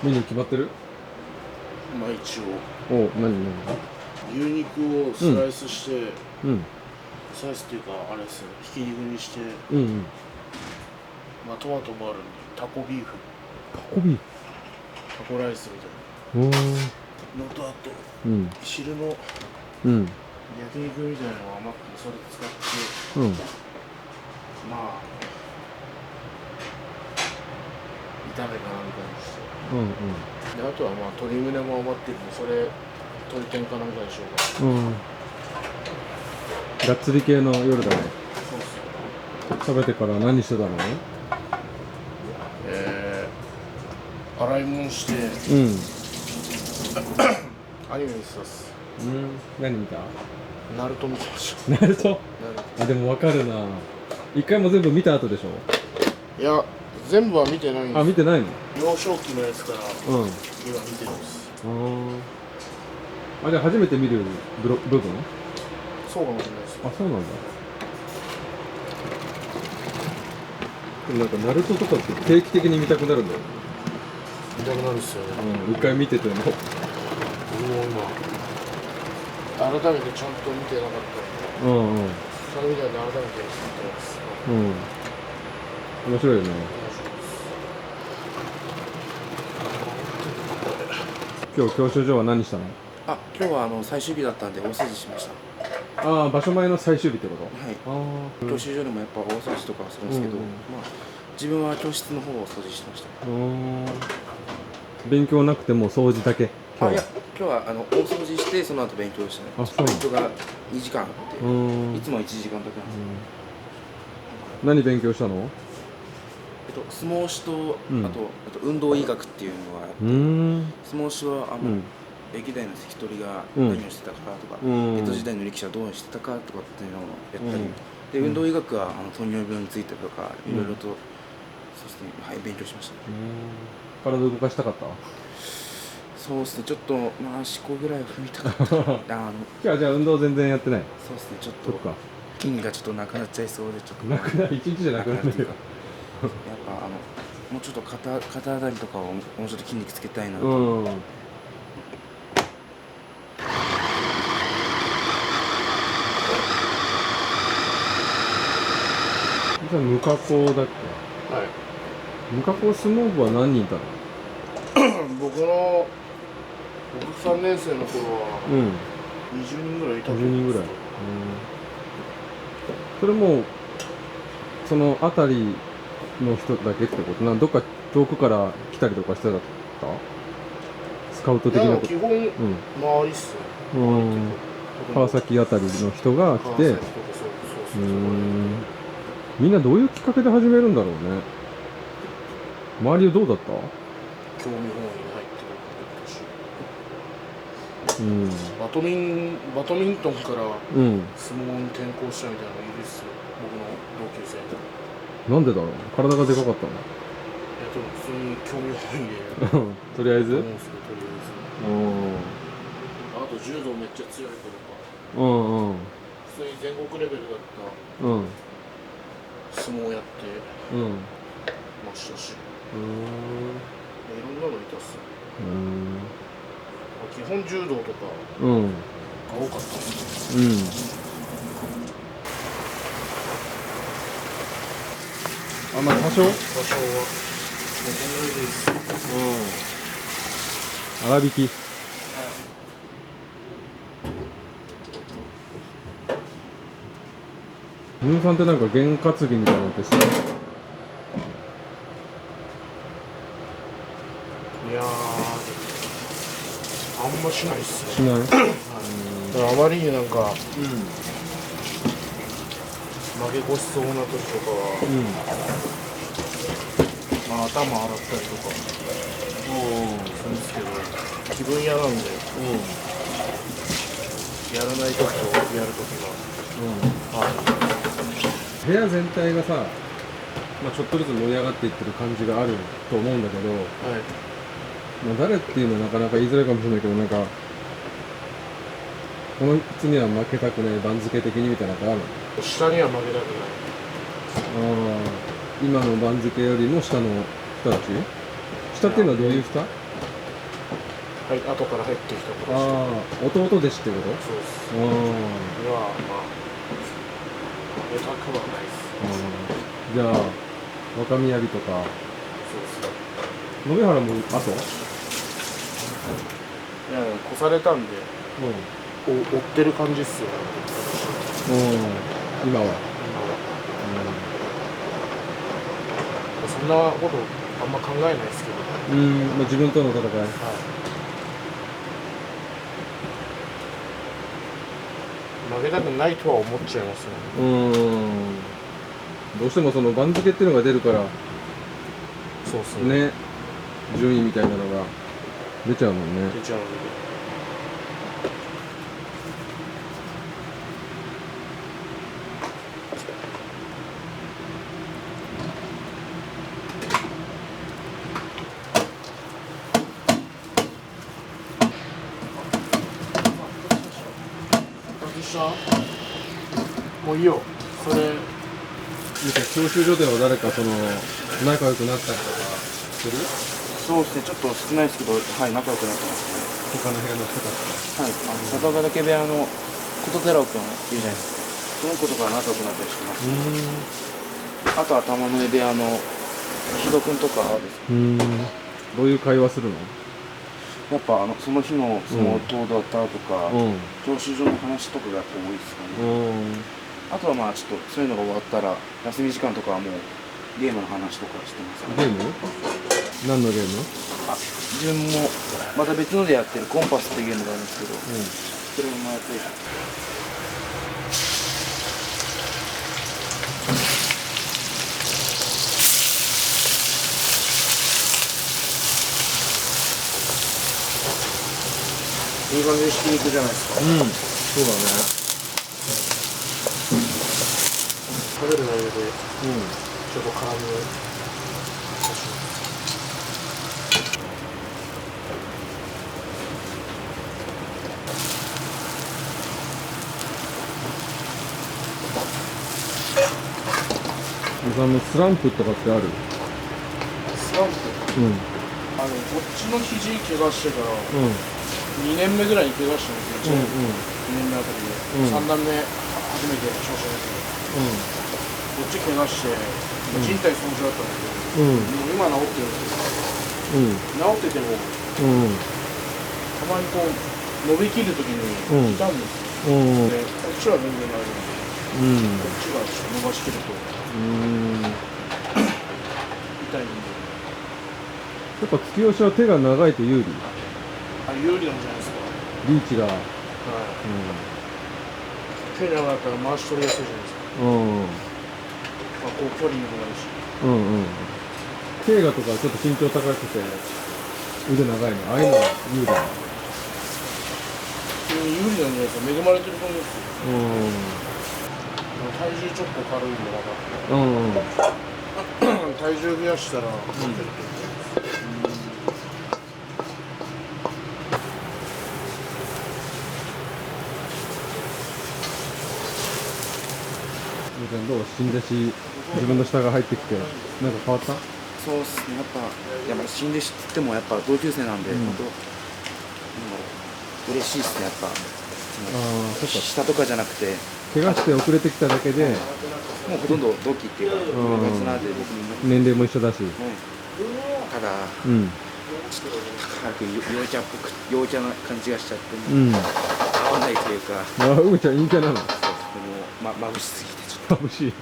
メニュー決まってる？まあ一応お、何？牛肉をスライスして、うんスライスっていうかあれですね、ひき肉にして、うんうん。まあトマトもあるんで、タコビーフ、タコビータコライスみたいフ。なのと、あとうん。汁のうん焼肉みたいなのを余ってそれ使ってうん。まあ炒めかなんかにして、うんうんであとはまあ鶏胸も余ってるんで、それ鶏天かなんかにしようかな。うん。がっつり系の夜だね。そうっすね。食べてから何してたの？洗い物してうん。アニメ見てたっす。うん。何見た？ナルト見てました。ナルト？ナルあ、でもわかるな。一回も全部見た後でしょ？トいや、全部は見てないんです。あ、見てないの？幼少期のやつからうん。今見てるんです。あ、じゃあ初めて見る部分？そうかもしれないです。あ、そうなんだ。でもなんかナルトとかって定期的に見たくなるんだよね。見たくなるっすよね。うん、一回見てても。僕も今改めてちゃんと見てなかったんで、うんうん。それみたいに改めて見てます。うん。面白いよね。今日教習所は何したの？あ、今日は最終日だったんで大掃除しました。ああ、場所前の最終日ってこと？はい。ああ。教習所でもやっぱ大掃除とかはするんですけど、うんうんまあ自分は教室の方を掃除してました。勉強なくても掃除だけ。今日は。いや、今日は大掃除してその後勉強してね。あ、そう。勉強が2時間あって、いつも1時間だけなんです。何勉強したの？相撲史と、うん、あと運動医学っていうのがあって、相撲史は歴代の関取が何をしてたかとか、江戸時代の力士はどうしてたかとかっていうのをやったり、で運動医学は糖尿病についてとかいろいろと、そうですね、はい、勉強しました。体動かしたかった？そうですね、ちょっとまあ4個ぐらい踏みたかった今日はじゃあ運動全然やってない？そうですね、ちょっと筋がちょっとなくなっちゃいそうで、ちょっとなくなる、一日じゃなくなるよ。やっぱもうちょっと肩あたりとかをもうちょっと筋肉つけたいなと。じゃあ無加工だっけ？はい。無加工相撲部は何人いたの？僕3年生の頃は20人ぐらいいたと思20人ぐらい。す。それもその辺りの人だけってこと？どっか遠くから来たりとかしてた？スカウト的なこと？基本、周りっすね。川崎あたりの人が来て、みんなどういうきっかけで始めるんだろうね。周りはどうだった？興味本位に入ってるし、バドミントンから相撲に転向したみたいなのいるっすよ、僕の同級生で。なんでだろう？体がでかかったの？いや、でも普通に興味本位でとりあえず？あと柔道めっちゃ強い子とか、普通に全国レベルだった相撲やってましたし、いろんなのいたっすね。基本柔道とかが多かったっすね。あ、まあ多少？場所はこんぐらいです。粗挽き。ヌーさんってなんか験担ぎみたいなのってさ。いやー、あんましないっすね。しない？だからあまりになんか、負け越しそうな時とかは、まあ頭洗ったりとかするんですけど、気分屋なんで、やらない時とやる時が、部屋全体がさ、ちょっとずつ盛り上がっていってる感じがあると思うんだけど、誰っていうのはなかなか言いづらいかもしれないけど、なんかこのつには負けたくない番付的にみたいなのがあるの？下には負けたくない。今の番付よりも下の人たち？下っていうのはどういう下？はい、後から入ってきた子ああ、弟弟子ってこと？そうです。うん。いや、まあ出たくはないです。じゃあ若宮城とかそうです。野辺原も後？いや、越されたんで、追ってる感じっすよ。今は。そんなことあんま考えないですけど。まあ、自分との戦い。はい。負けたくないとは思っちゃいますね。どうしてもその番付っていうのが出るからそうっすね。ね、順位みたいなのが出ちゃうもんね。出ちゃうので。もういいよ。それ。教習所では誰かその仲良くなったりとかする？そうですね、ちょっと少ないですけど、はい、仲良くなってますね。他の部屋の人たち。はい、笹ヶ岳部屋の琴寺尾君いるじゃないですか。その子とか仲良くなったりしてます。あとは玉の江部屋の木戸君とかです。どういう会話するの？やっぱその日の相撲どうだったとか、教習所の話とかがやっぱ多いですかね。あとはまあちょっとそういうのが終わったら休み時間とかはもうゲームの話とかしてます、ね。ゲーム？何のゲーム？自分もまた別のでやってるコンパスっていうゲームがあるんですけど、それもやってる。いい感じでひき肉じゃないですか。そうだね。食べる内容で、ちょっと辛みを出します。スランプとかってある？スランプ？こっちの肘怪我してから2年目ぐらいに怪我したんですよ。2年目あたりで、3段目初めて調子が出て、こっち怪我して人体損傷だったんですけど、もう今治ってるんですけど、治っててもたまにこう伸びきるときに痛むんですよ。でこっちは全然大丈夫。こっちがちょっと伸ばしきると痛いんで。やっぱ突き押しは手が長いと有利？有利なんじゃないですか。リーチが。手長かったら回し取りやすいじゃないですか。こう距離もあるし。手がとかちょっと身長高くて腕長いの、ああいうのは有利だ。有利なんじゃないですか。恵まれてると思うんですよ。体重ちょっと軽いんで分かって。体重増やしたら勝てると思います。どう？新弟子、自分の下が入ってきてなんか変わった？そうですね、やっぱ新弟子って言ってもやっぱ同級生なんで、本当嬉しいですね、やっぱ。下とかじゃなくて怪我して遅れてきただけでもうほとんど同期っていうか年齢も一緒だし、ただ、ちょっと高く陽キャっぽく陽キャな感じがしちゃって、合わないというか。うーちゃん陰キャなの？でも眩しすぎてちょっと眩しい。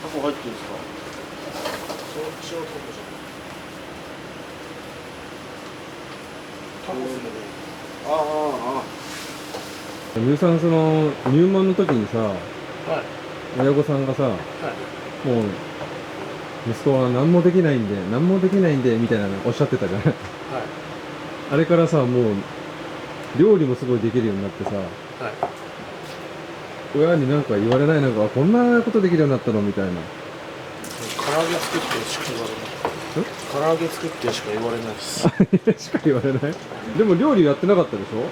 タコ入ってるんですか？そっちのタコじゃん。タコするね。みゆさん、その入門の時にさ、親御さんがさ、もう息子は何もできないんでみたいなのおっしゃってたじゃない。あれからさ、もう料理もすごいできるようになってさ、親になんか言われない？なんかこんなことできるようになったのみたいな。唐揚げ作ってしか言われない。唐揚げ作ってしか言われないです。しか言われない。でも料理やってなかったでしょ？やっ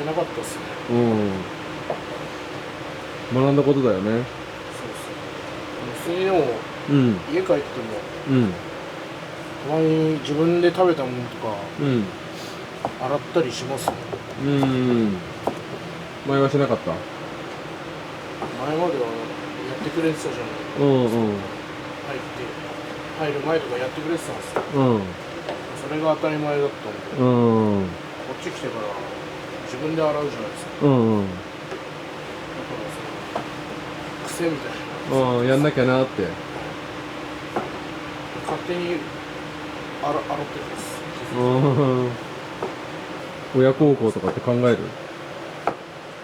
てなかったっすね。学んだことだよね。そ普通にでもうん家帰っててもうんたまに自分で食べたものとかうん洗ったりしますね。前はしなかった。前まではやってくれてたじゃない。うんうん入る前とかやってくれてたんですよ。うんそれが当たり前だったんで、うんこっち来てから自分で洗うじゃないですか。うんだからその癖みたいな。うんやんなきゃなって勝手に洗ってます。うん親孝行とかって考える？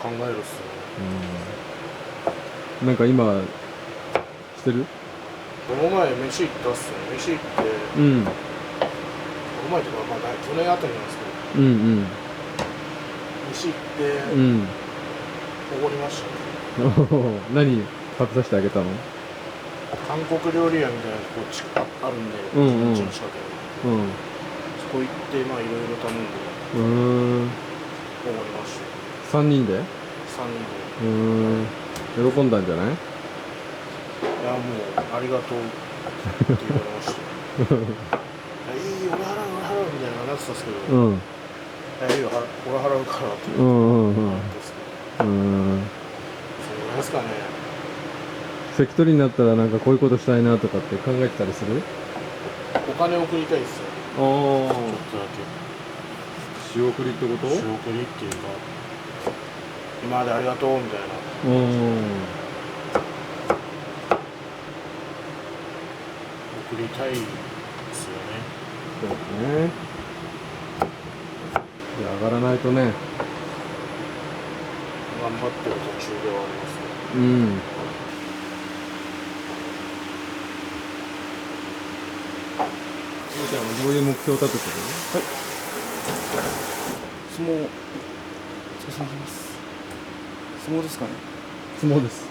考えるっすね。なんか今してる？この前飯行ったっすよ。飯行って、うんこの前とかまあ去年あたりなんですけど、うん飯行ってうんおごりましたね。うん何食べさせてあげたの？韓国料理屋みたいなとこあるんで、うんうんうちの近くに。うんそこ行ってまあいろいろ頼んでうーんおごりました。3人で？ 3人で。喜んだんじゃない？いやもうありがとうって言われました。いい俺払うみたいななってたんですけど、うんいいよ俺払うからって言うんうんわれてですね。それぐらいですかね。関取になったらなんかこういうことしたいなとかって考えてたりする？お金送りたいですよ。ああちょっとだ仕送りってこと？け仕送りっていうか、今までありがとうみたいな。送りたいですよね。そうね。いや上がらないとね。頑張ってる途中ではありますけど。うんじゃあどういう目標を立ててる？相撲そうします相撲ですかね。相撲です。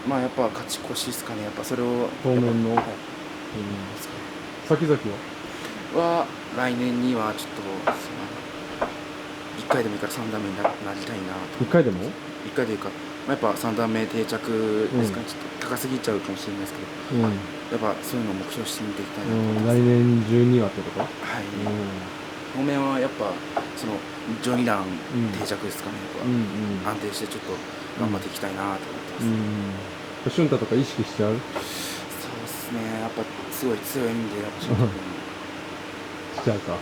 まあやっぱ勝ち越しですかね。やっぱそれを当面のはい先々は？来年にはちょっと1回でもいいから3段目になりたいなと。1回でも1回でいいか、やっぱ3段目定着ですかね、ちょっと高すぎちゃうかもしれないですけど、やっぱそういうのを目標してみていきたいなと思います。来年中にはってこと？はい、当面はやっぱその上二段定着ですかね、やっぱ安定してちょっと頑張っていきたいなと思ってます。俊太とか意識しちゃう？そうですね、やっぱすごい強いんでやっぱししちゃうか、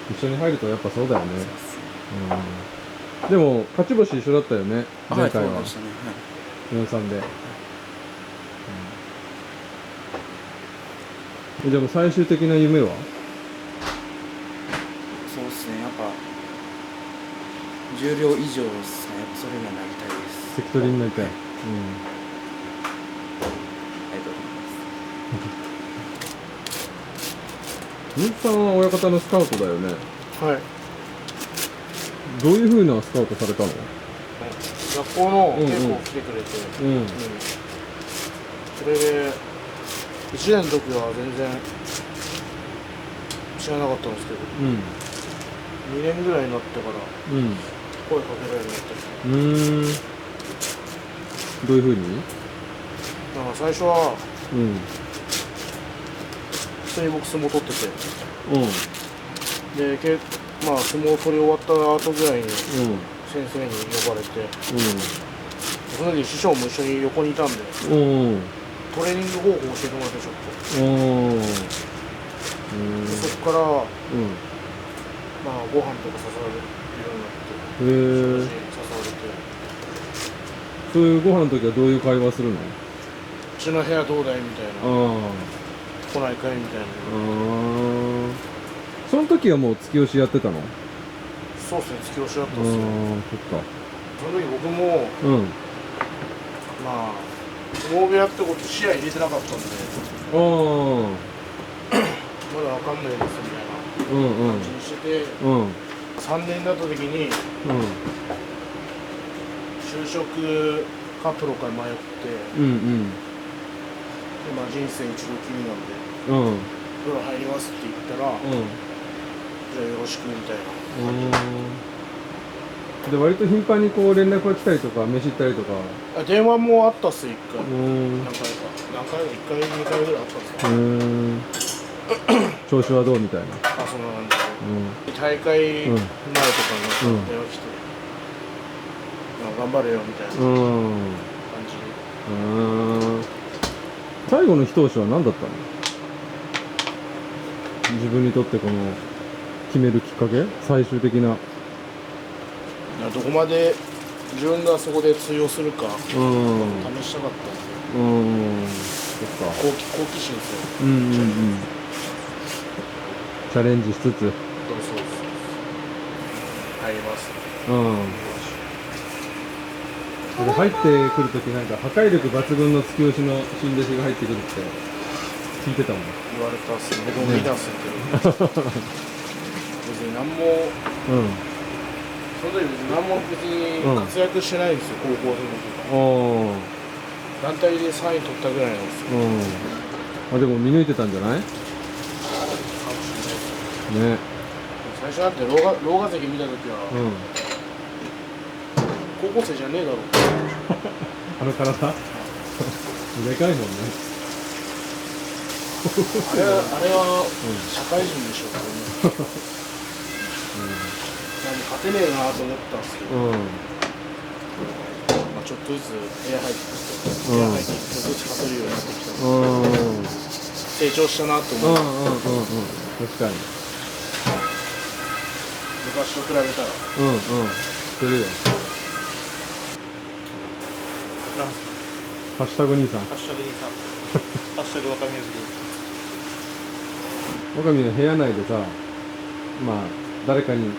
一緒に入るとやっぱそうだよね。そうですね。でも勝ち星一緒だったよね前回は。そうでしたね。 4-3で、じゃあもう最終的な夢は？そうですね、やっぱ重量以上ですね、やっぱそれにはなりたいです。関取になりたい。ありがとうございます。みつさんは親方のスカウトだよね。はい。どういう風なスカウトされたの？学校の稽古来てくれて、それで1年の時は全然知らなかったんですけど、2年ぐらいになってから声かけられるようになったり、どういう風に？なんか最初は普通に僕相撲取ってて、でまあ相撲取り終わった後ぐらいに先生に呼ばれて、その時師匠も一緒に横にいたんで、トレーニング方法を教えてもらってちょっと。でそこから、まあご飯とか誘われるようになって、誘われて。そういうご飯の時はどういう会話するの？うちの部屋どうだいみたいな、来ないかいみたいな。その時はもう突き押しやってたの？そうですね、突き押しだったんですよ。そっか。その時僕も、まあ相撲部屋ってこと視野入れてなかったんで、まだわかんないですみたいな感じにしてて、3年になった時に、就職かプロか迷って、今人生一度きりなんで、プロ入りますって言ったら、じゃあよろしくみたいな。で割と頻繁にこう連絡が来たりとか飯行ったりとか。電話もあったっす、1回。うーん。何回か。1回、2回ぐらいあったんですか。調子はどうみたいな。あ、そんな感じで。大会前とかに電話来て、頑張れよみたいな感じで。最後の一押しは何だったの？自分にとってこの決めるきっかけ？最終的な。どこまで自分がそこで通用するか試したかったんで。そっか。好奇心ですよ。チャレンジしつつ。そうです。入ります。で入ってくるときなんか破壊力抜群の突き押しの新弟子が入ってくるって聞いてたもん。言われたっすね。僕も見たっすけど。別に何も。その時何も別に活躍してないんですよ、高校生の時は。団体で3位取ったぐらいなんですよ。でも見抜いてたんじゃない？ね。最初だって狼雅関見た時は、高校生じゃねえだろうって。あの体でかいもんね。あれは社会人でしょって思って。勝てねえなと思ったんですけど、ちょっとずつエア入ってきて、ちょっとずつ勝てるようになってきた成長したなと思って。確かに昔と比べたらしてるよ。ハッシュタグ兄さん。ハッシュタグ若宮の部屋内でさ、誰かに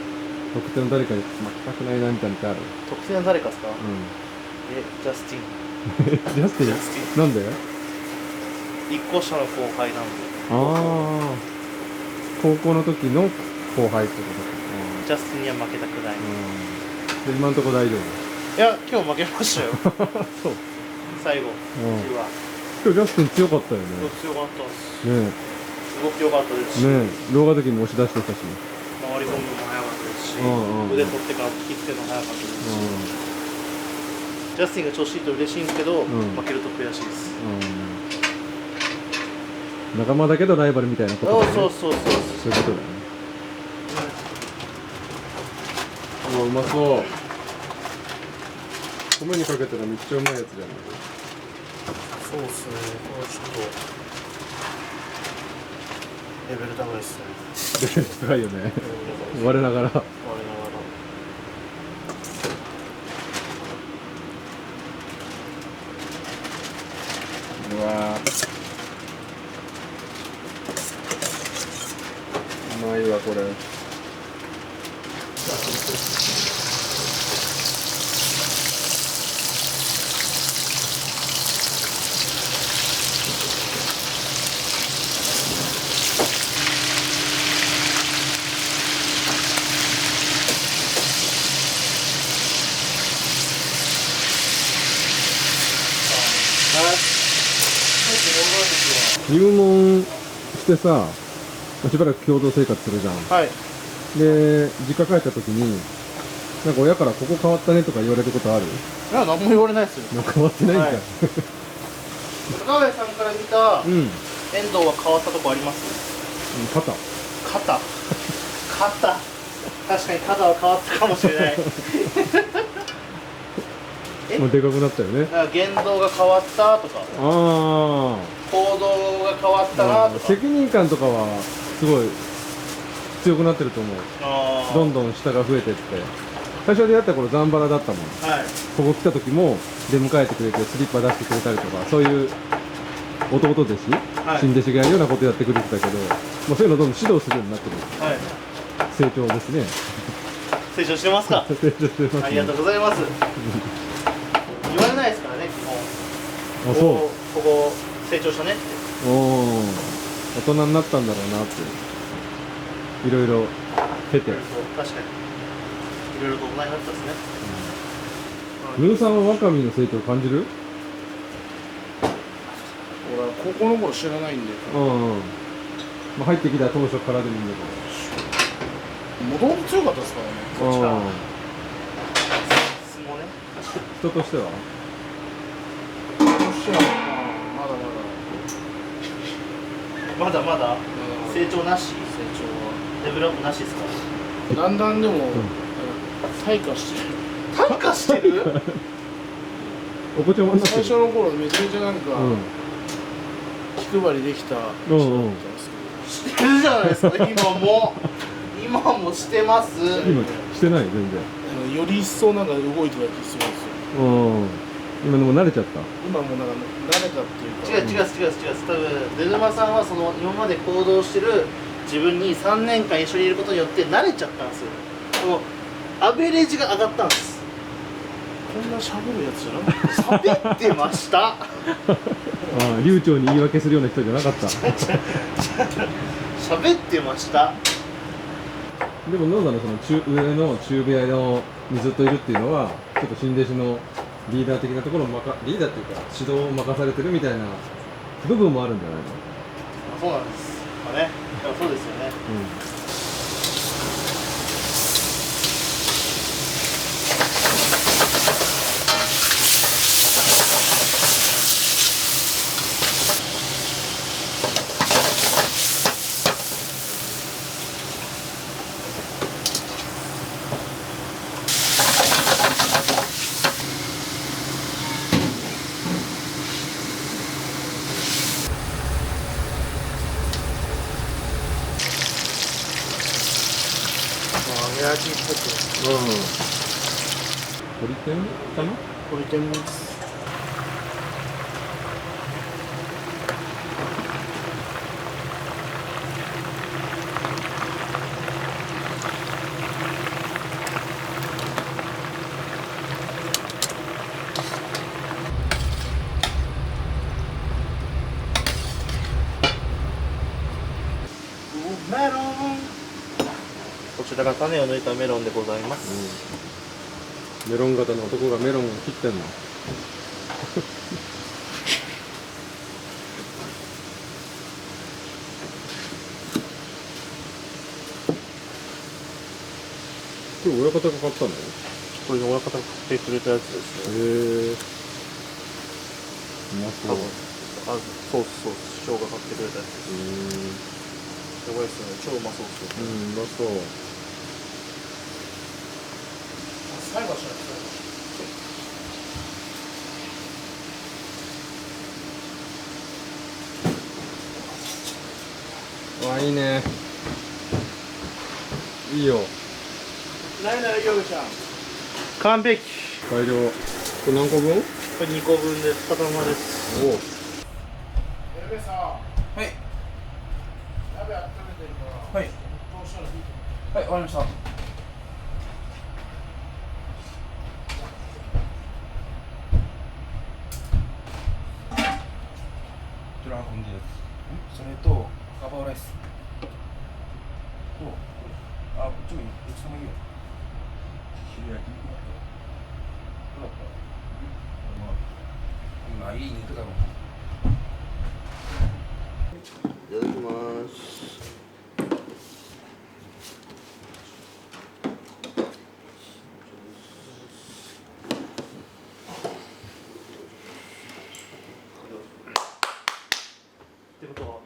特定の誰かに負けたくないなみたいなのってある？特定の誰かですか？ジャスティン。ジャスティン？なんで？1個下の後輩なんで。高校の時の後輩ってことか。ジャスティンには負けたくない。で今のところ大丈夫？いや、今日負けましたよ。そう。最後。今日ジャスティン強かったよね。強かったです。ね。すごく良かったですし。狼雅関も押し出してたし。回り込むのも早かったですし、腕取ってから引きつけるのも早かったですし、ジャスティンが調子いいと嬉しいんですけど、負けると悔しいです。仲間だけどライバルみたいなことだね。そういうことだね。うまそう。米にかけたらめっちゃうまいやつじゃない。そうっすね。これちょっとレベル高いっすね。レベル高いよね。我ながら。うわうまいわこれ。入門してさ、しばらく共同生活するじゃん。はい。で、実家帰った時に、なんか親からここ変わったねとか言われることある？いや、何も言われないですよ。変わってないんか。高上さんから見た遠藤は変わったとこあります？肩。確かに肩は変わったかもしれない。もうでかくなったよね。言動が変わったとか。行動が変わったなとか。責任感とかはすごい強くなってると思う。どんどん下が増えてって。最初出会った頃ザンバラだったもん。ここ来た時も出迎えてくれてスリッパ出してくれたりとか、そういう弟弟子、新弟子がやるようなことやってくれてたけど、そういうのどんどん指導するようになってる。成長ですね。成長してますか？成長してますね。ありがとうございます。言われないですからね、基本。そう。ここ成長したねって。大人になったんだろうなって。いろいろ経て。確かに。いろいろと大人になったですね。ムーさんは若見の成長を感じる？俺は高校の頃知らないんで。入ってきた当初からでもいいんだけど。もともと強かったですからね。もね。人としてはそしてはまだまだまだまだ成長なし、成レベルアップなしですか？長はだんだんでも、退化してる。退化してる？お子ちゃまになってる。最初の頃めちゃめちゃなんか、気配りできた人だったんですけど、してるじゃないですか。今もしてます。今してない全然。より一層なんか動いてた気がするんですよ。今でも慣れちゃった。今もうなんか慣れたっていうか。違う。多分デルマさんはその今まで行動してる自分に3年間一緒にいることによって慣れちゃったんですよ。そのアベレージが上がったんです。こんな喋るやつじゃなかった。喋ってました。流暢に言い訳するような人じゃなかった。喋ってました。でもどうなの、その上の中部屋のにずっといるっていうのはちょっと新弟子のリーダー的なところをリーダーっていうか指導を任されてるみたいな部分もあるんじゃないの？そうなんですかね。でもそうですよね。揚げ味っぽく。鳥天かな？これでもです。メロン。こちらが種を抜いたメロンでございます。メロン型の男がメロンを切ってんの。これ親方が買ったの？これ親方が買ってくれたやつですね。へえ。うまそう。ソース、生姜買ってくれたやつです。やばいっすね。超うまそうっすよ。うまそう。最後はしないいいね。いいよ。ないならヨグちゃん。完璧。大量。これ何個分？これ2個分です。片玉です。おお。エルベさん。はい鍋温めてるから。はいどうしたらいいはい、わかりました。ドラゴンですそれとガパオライスとこっちもいい、どっちでもいいよ。昼焼き肉だけどうだったまあいい肉だろうな。いただきます。ってことは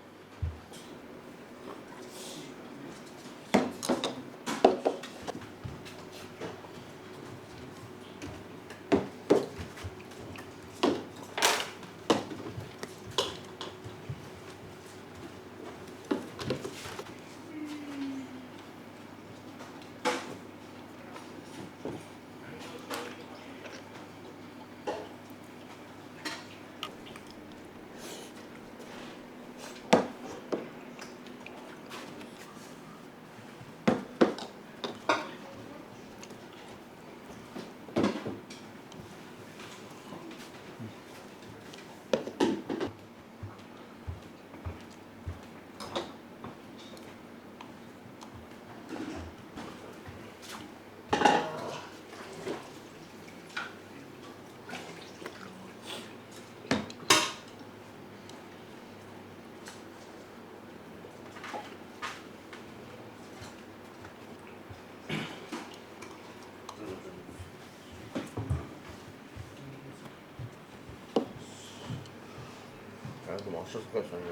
でも明日高橋さんに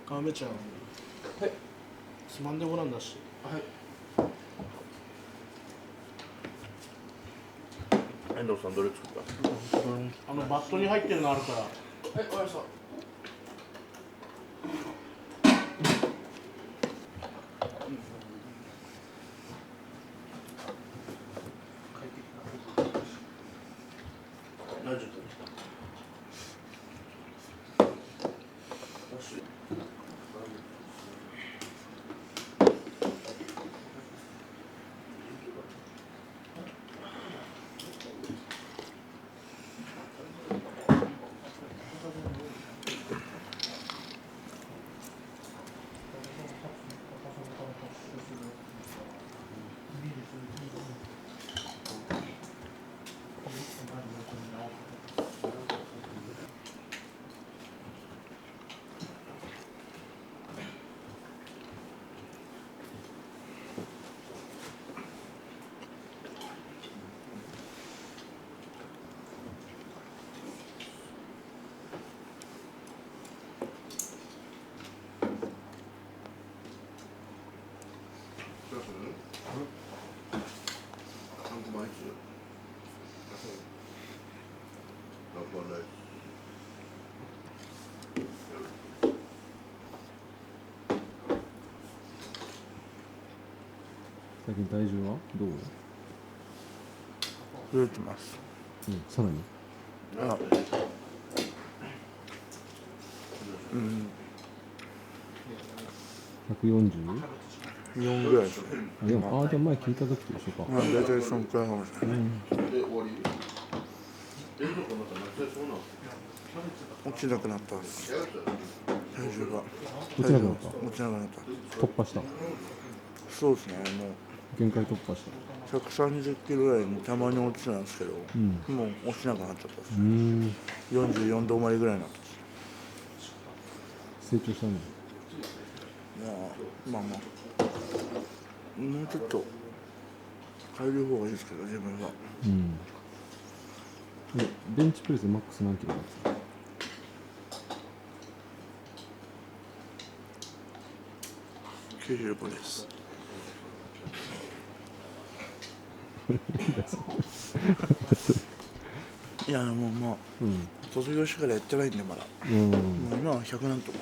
川辺ちゃん、つまんでごらんだし。遠藤さんどれ作った？バットに入ってるのあるから。はい、わかりました。何時間最近体重はどう？増えてます。さらに140？ 4ぐらいですね。じゃあ前聞いた時と一緒か。大体そのくらいかもしれない。落ちなくなったんです。体重が落ちなくなった？落ちなくなった。突破した？そうですね。もう限界突破した？130キロぐらいにたまに落ちてたんですけど、もう落ちなくなっちゃったです。44度止まりぐらいになったです。成長したね。まあもうちょっと変える方がいいですけど、自分は。ベンチプレスマックス何キロだった？95です。いやもう卒業してからやってないんでまだ。もう今は100なんとも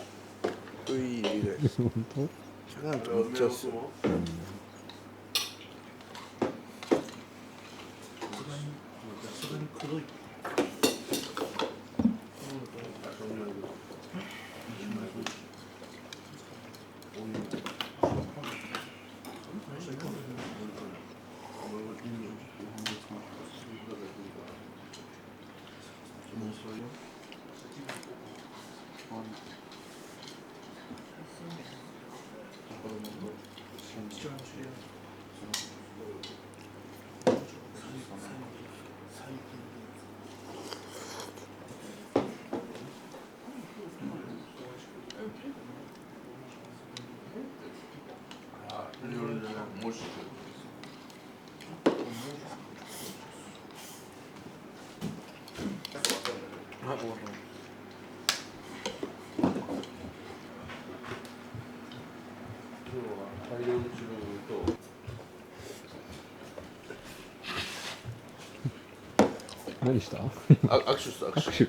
いいぐらいです。本当100なんとめっちゃっすよ。何した？握手した握手。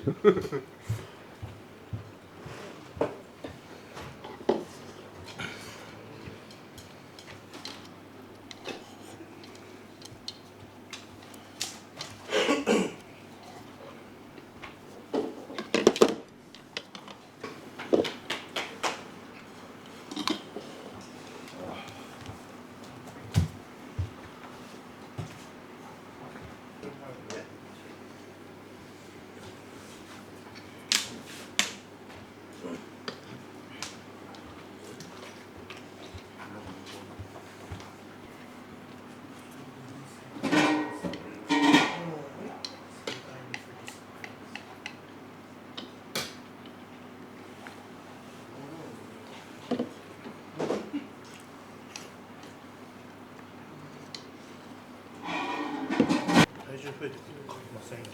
増えてくるかませんよ。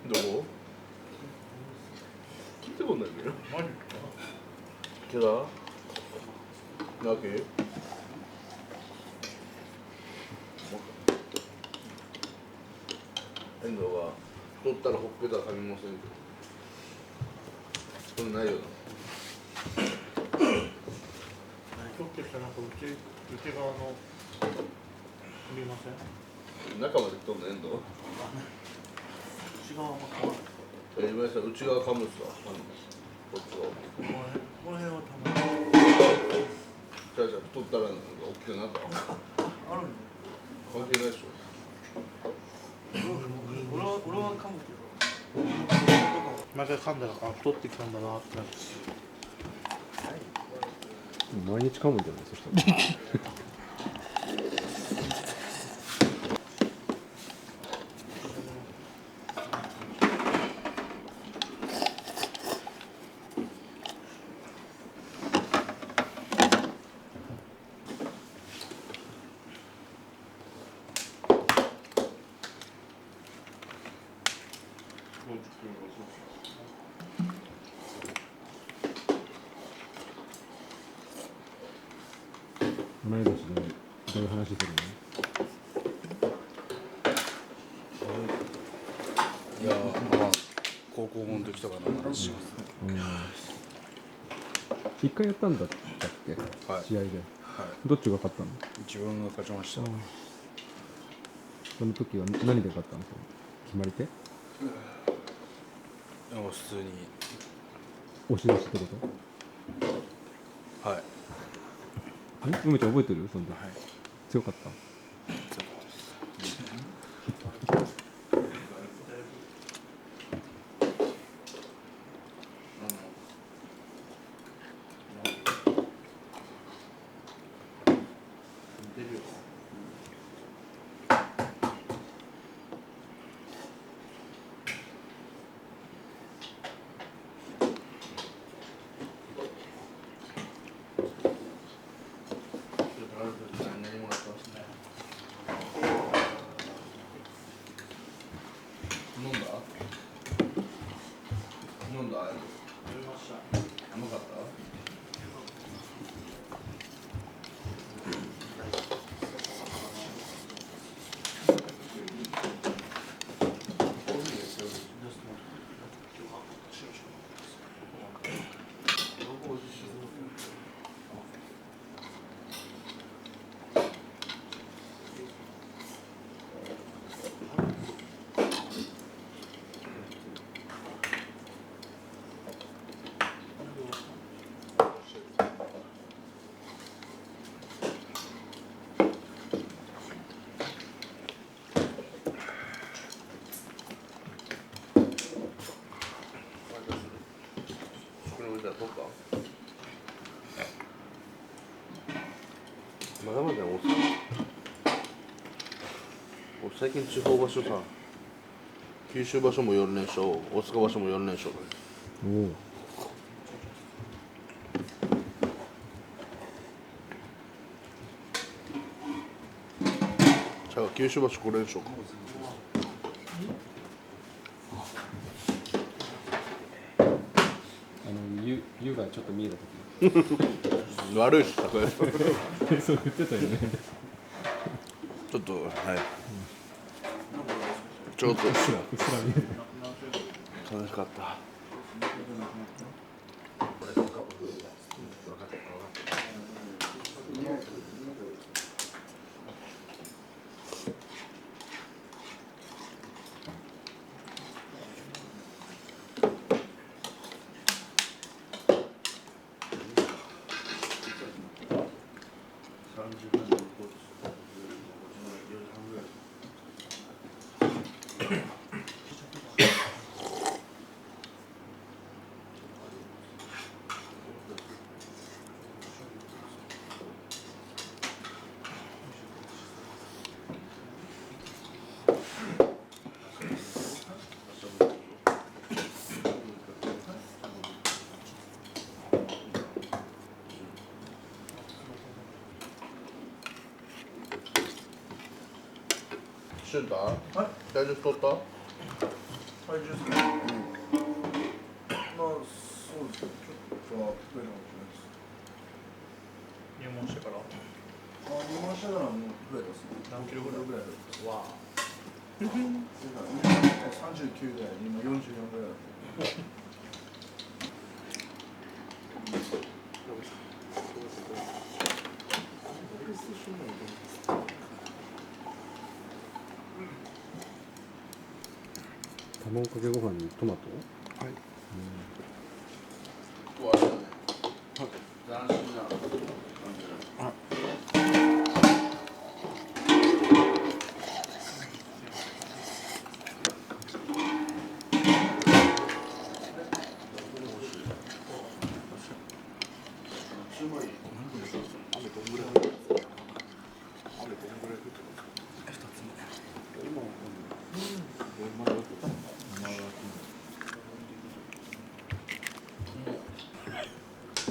どこ聞いたことないんだよマジけどなけ遠藤が太ったらほっぺた噛みませんけどそんないよなちょっとしたなんか内側の見ません中まで太んの遠藤内側は変わる今井さん内側噛むっすわこっち側この辺はたまにじゃあ太ったらなんか大きくなったあるんで関係ないでしょ俺は噛むけど毎回噛んだら太ってきたんだなってなって毎日噛むんじゃないそしたら同い年でどういう話するいや高校の時とかの話しますの？一回やったんだったっけ、はい試合で、どっちが勝ったの？自分が勝ちました。その時は何で勝ったの？決まり手？普通に押し出しってことはい梅ちゃん覚えてるその時、はい強かった何もらったんですね飲んだ飲んだ飲みました甘かったこれ置いたら取ったまだまだ遅い俺最近地方場所さ九州場所も4連勝大阪場所も4連勝だねおおじゃあ九州場所5連勝か湯がちょっと見えた悪いっすこれ時そう言ってたよねちょっとはいちょっとうっすら見える楽しかったしてた？はい。体重太った？体重ですか？まあそうですね。ちょっとは増えるかもしれないです。入門してから入門してからもう増えたですね。何キロぐらい？ぐらいです。わあ。 39で今44ぐらいだった。卵かけご飯にトマト。はい。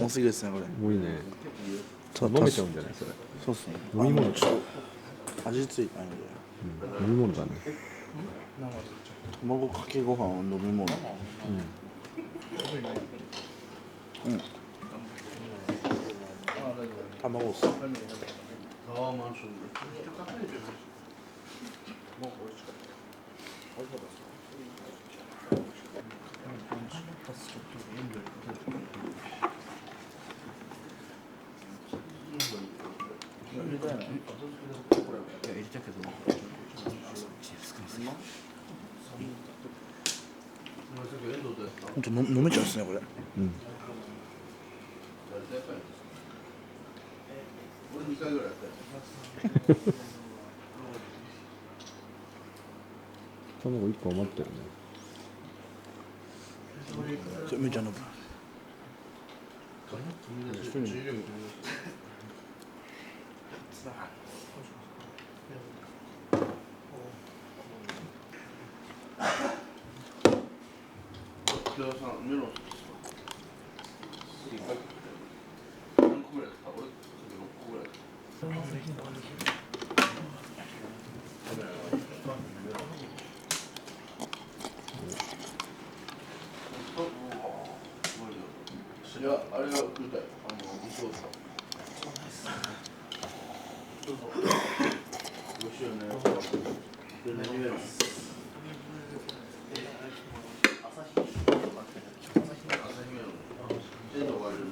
多すぎですねこれ。もういいね。飲めちゃうんじゃないそれ。そうっすね。飲み物。ちょっと味ついたんで。飲み物だね。卵かけご飯を飲み物。卵っす。本当飲めちゃうんですねこれ。卵1個余ってるね。めっちゃ飲む。いや、あれが食いたい。味噌さ。どうぞ。美味しいよね。で、何メロン。朝日メロン。鮮度があるよね。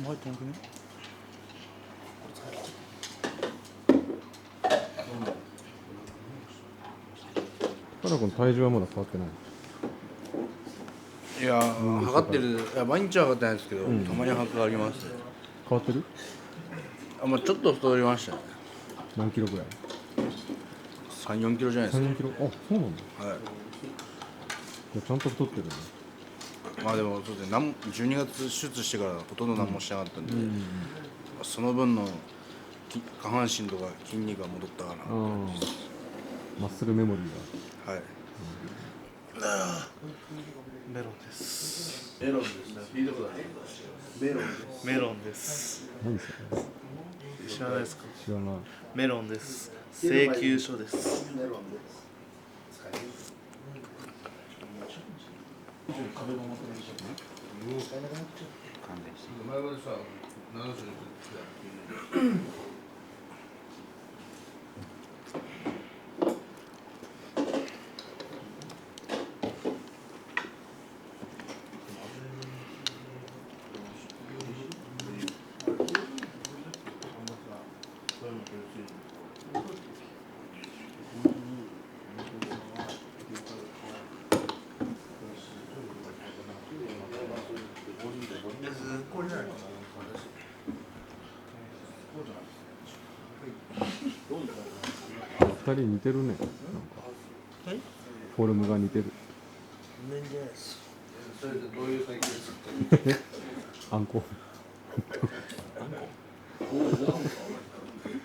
入ってなくね？カナ君体重はまだ変わってない。いや測ってる、いや毎日は測ってないですけど、たまに測があります。変わってる？まあちょっと太りましたね。何キロぐらい？3、4キロじゃないですか。3、4キロ。あ、そうなんだ。はい。いやちゃんと太ってるね。まあでもそうですね、12月手術してからほとんど何もしなかったんで、その分の下半身とか筋肉が戻ったかな。マッスルメモリーが。はい。メロンです。メロンですね。聞いたことない。メロンです。メロンです。何それ？知らないですか？知らない。メロンです。請求書です。メロンです。壁がまた出ちゃうね。関連して。前までさ、70で二人似てるね。なんかフォルムが似てる。全然です。それでどういう体型ですか？あんこ。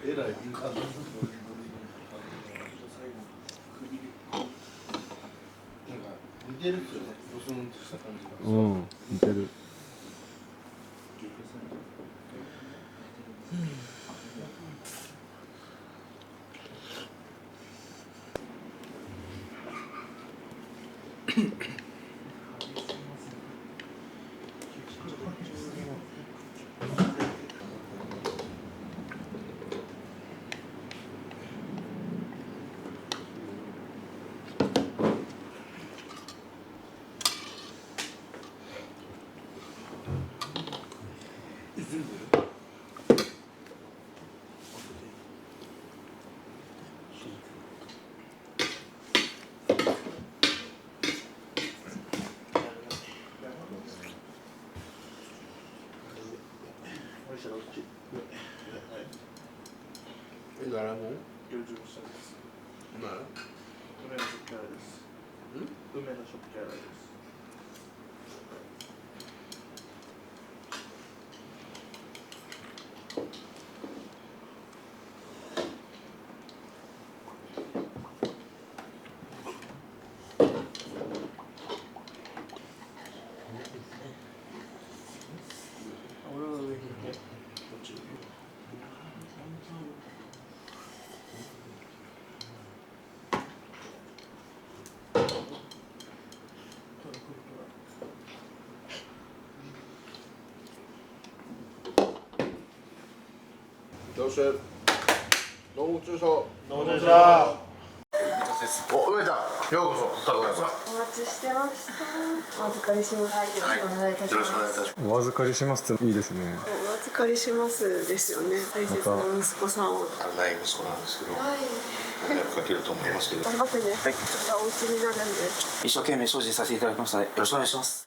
似てるっすよね、ドスンとした感じが。似てる。誰も40歳です。梅の食器洗いです。梅の食器洗いです。俺は上に行ってこっち。よし、どうも中小。どうでしょお、梅ちゃん、ようこそ、高橋さん。お待ちしてました。お預かりします。よろしくお願いいたします。よろしくお願いいたします。お預かりしますっていいですね。お預かりしますですよね。大切な息子さんを。ない息子なんですけど、はい。ご迷惑かけると思いますけど。頑張ってね。はい。お家になるんで。一生懸命精進させていただきましたのでよろしくお願いします。